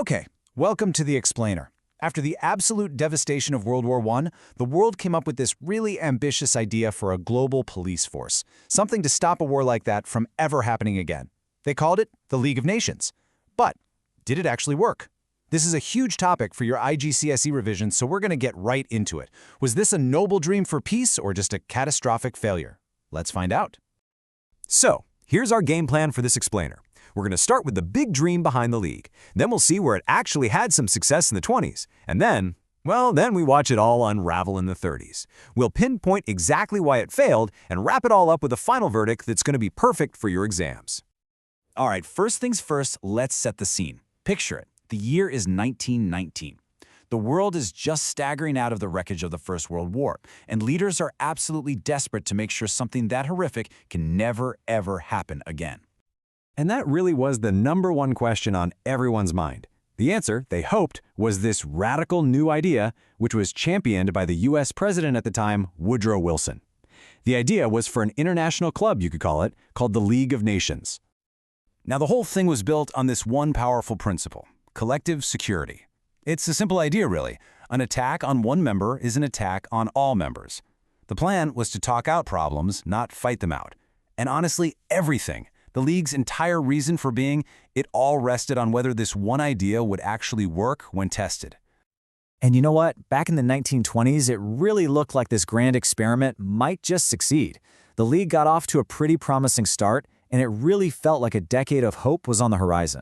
Okay, welcome to the Explainer. After the absolute devastation of World War I, the world came up with this really ambitious idea for a global police force, something to stop a war like that from ever happening again. They called it the League of Nations. But did it actually work? This is a huge topic for your IGCSE revision, so we're going to get right into it. Was this a noble dream for peace or just a catastrophic failure? Let's find out. So, here's our game plan for this explainer. We're going to start with the big dream behind the League. Then we'll see where it actually had some success in the 20s. And then we watch it all unravel in the 30s. We'll pinpoint exactly why it failed and wrap it all up with a final verdict that's going to be perfect for your exams. All right, first things first, let's set the scene. Picture it. The year is 1919. The world is just staggering out of the wreckage of the First World War, and leaders are absolutely desperate to make sure something that horrific can never, ever happen again. And that really was the #1 question on everyone's mind. The answer, they hoped, was this radical new idea, which was championed by the U.S. president at the time, Woodrow Wilson. The idea was for an international club, you could call it, called the League of Nations. Now, the whole thing was built on this one powerful principle: collective security. It's a simple idea, really. An attack on one member is an attack on all members. The plan was to talk out problems, not fight them out. And honestly, everything, the League's entire reason for being, it all rested on whether this one idea would actually work when tested. And you know what? Back in the 1920s, it really looked like this grand experiment might just succeed. The League got off to a pretty promising start, and it really felt like a decade of hope was on the horizon.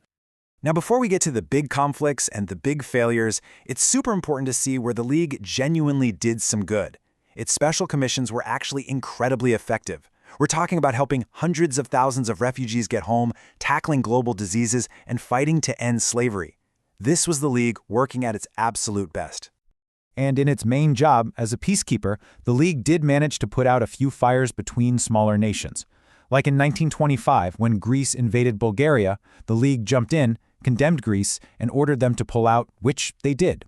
Now, before we get to the big conflicts and the big failures, it's super important to see where the League genuinely did some good. Its special commissions were actually incredibly effective. We're talking about helping hundreds of thousands of refugees get home, tackling global diseases, and fighting to end slavery. This was the League working at its absolute best. And in its main job as a peacekeeper, the League did manage to put out a few fires between smaller nations. Like in 1925, when Greece invaded Bulgaria, the League jumped in, condemned Greece, and ordered them to pull out, which they did.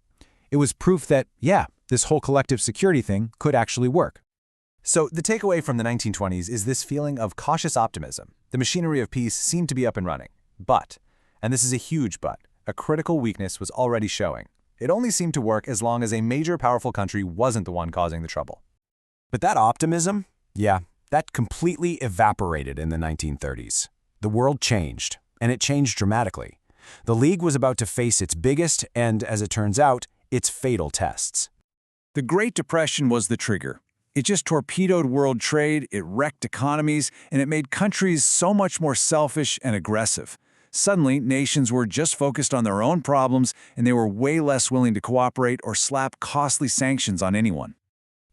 It was proof that, yeah, this whole collective security thing could actually work. So the takeaway from the 1920s is this feeling of cautious optimism. The machinery of peace seemed to be up and running. But, and this is a huge but, a critical weakness was already showing. It only seemed to work as long as a major powerful country wasn't the one causing the trouble. But that optimism, yeah, that completely evaporated in the 1930s. The world changed, and it changed dramatically. The League was about to face its biggest and, as it turns out, its fatal tests. The Great Depression was the trigger. It just torpedoed world trade, it wrecked economies, and it made countries so much more selfish and aggressive. Suddenly, nations were just focused on their own problems, and they were way less willing to cooperate or slap costly sanctions on anyone.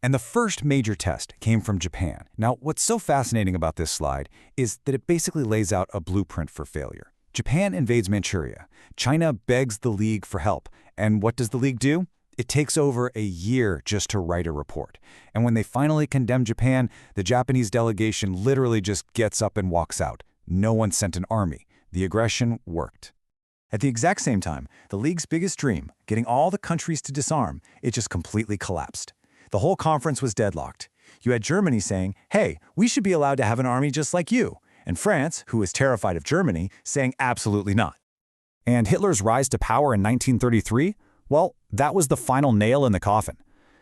And the first major test came from Japan. Now, what's so fascinating about this slide is that it basically lays out a blueprint for failure. Japan invades Manchuria. China begs the League for help. And what does the League do? It takes over a year just to write a report. And when they finally condemn Japan, the Japanese delegation literally just gets up and walks out. No one sent an army. The aggression worked. At the exact same time, the League's biggest dream, getting all the countries to disarm, it just completely collapsed. The whole conference was deadlocked. You had Germany saying, hey, we should be allowed to have an army just like you. And France, who was terrified of Germany, saying absolutely not. And Hitler's rise to power in 1933? Well, that was the final nail in the coffin.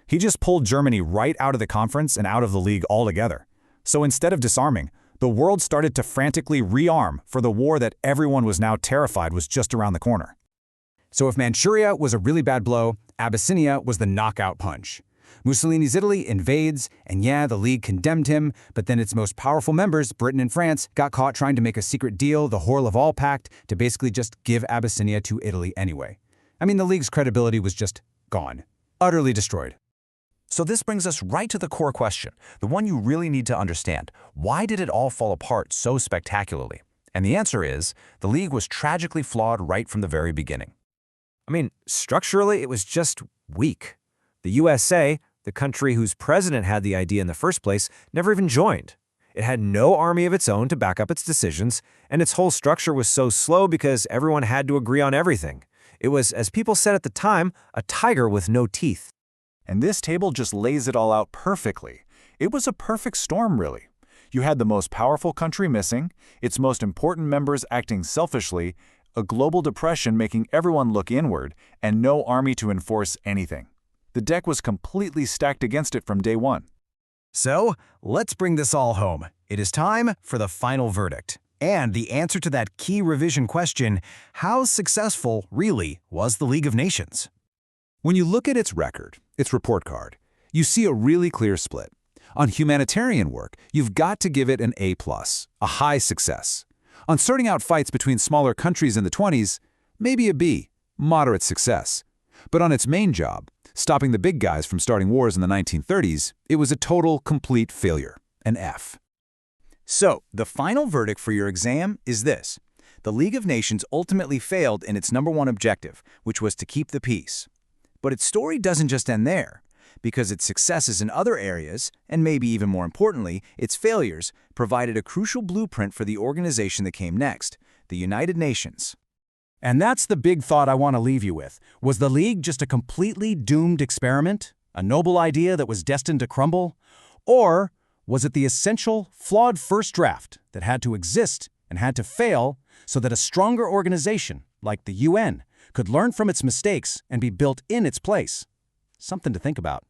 He just pulled Germany right out of the conference and out of the League altogether. So instead of disarming, the world started to frantically rearm for the war that everyone was now terrified was just around the corner. So if Manchuria was a really bad blow, Abyssinia was the knockout punch. Mussolini's Italy invades, and yeah, the League condemned him, but then its most powerful members, Britain and France, got caught trying to make a secret deal, the Horle-of-All Pact, to basically just give Abyssinia to Italy anyway. I mean, the League's credibility was just gone, utterly destroyed. So this brings us right to the core question, the one you really need to understand. Why did it all fall apart so spectacularly? And the answer is, the League was tragically flawed right from the very beginning. I mean, structurally, it was just weak. The USA, the country whose president had the idea in the first place, never even joined. It had no army of its own to back up its decisions, and its whole structure was so slow because everyone had to agree on everything. It was, as people said at the time, a tiger with no teeth. And this table just lays it all out perfectly. It was a perfect storm, really. You had the most powerful country missing, its most important members acting selfishly, a global depression making everyone look inward, and no army to enforce anything. The deck was completely stacked against it from day one. So, let's bring this all home. It is time for the final verdict. And the answer to that key revision question, how successful, really, was the League of Nations? When you look at its record, its report card, you see a really clear split. On humanitarian work, you've got to give it an A+, a high success. On sorting out fights between smaller countries in the 20s, maybe a B, moderate success. But on its main job, stopping the big guys from starting wars in the 1930s, it was a total, complete failure, an F. So, the final verdict for your exam is this. The League of Nations ultimately failed in its #1 objective, which was to keep the peace. But its story doesn't just end there, because its successes in other areas, and maybe even more importantly, its failures, provided a crucial blueprint for the organization that came next, the United Nations. And that's the big thought I want to leave you with. Was the League just a completely doomed experiment? A noble idea that was destined to crumble? Or was it the essential, flawed first draft that had to exist and had to fail so that a stronger organization, like the UN, could learn from its mistakes and be built in its place? Something to think about.